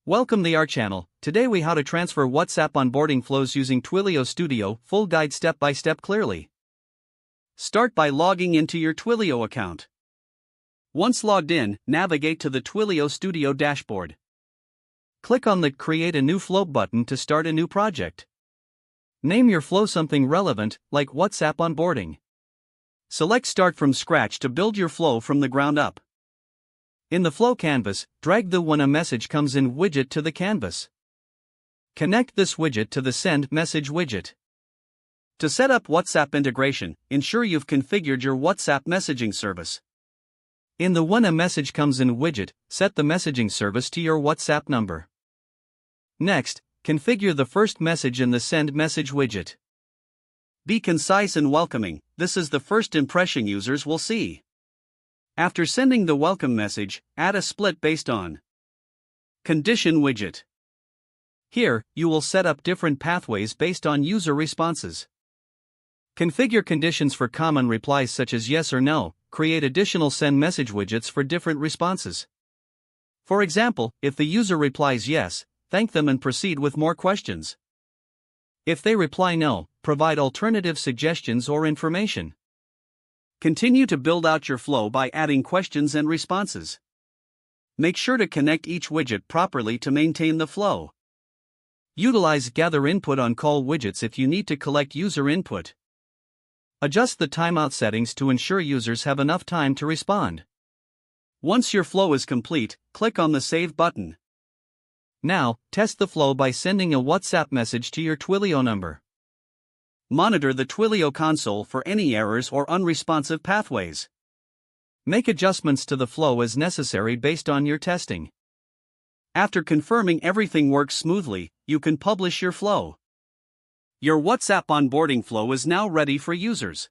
Welcome to our channel. Today we how to transfer WhatsApp onboarding flows using Twilio Studio, full guide step by step clearly. Start by logging into your Twilio account. Once logged in, navigate to the Twilio Studio dashboard. Click on the Create a New Flow button to start a new project. Name your flow something relevant, like WhatsApp onboarding. Select Start from Scratch to build your flow from the ground up. In the Flow canvas, drag the When a Message Comes In widget to the canvas. Connect this widget to the Send Message widget. To set up WhatsApp integration, ensure you've configured your WhatsApp messaging service. In the When a Message Comes In widget, set the messaging service to your WhatsApp number. Next, configure the first message in the Send Message widget. Be concise and welcoming, this is the first impression users will see. After sending the welcome message, add a split based on condition widget. Here, you will set up different pathways based on user responses. Configure conditions for common replies such as yes or no, create additional send message widgets for different responses. For example, if the user replies yes, thank them and proceed with more questions. If they reply no, provide alternative suggestions or information. Continue to build out your flow by adding questions and responses. Make sure to connect each widget properly to maintain the flow. Utilize Gather Input on Call widgets if you need to collect user input. Adjust the timeout settings to ensure users have enough time to respond. Once your flow is complete, click on the Save button. Now, test the flow by sending a WhatsApp message to your Twilio number. Monitor the Twilio console for any errors or unresponsive pathways. Make adjustments to the flow as necessary based on your testing. After confirming everything works smoothly, you can publish your flow. Your WhatsApp onboarding flow is now ready for users.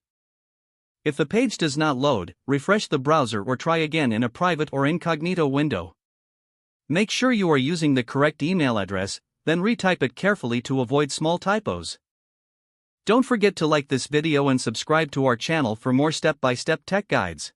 If the page does not load, refresh the browser or try again in a private or incognito window. Make sure you are using the correct email address, then retype it carefully to avoid small typos. Don't forget to like this video and subscribe to our channel for more step-by-step tech guides.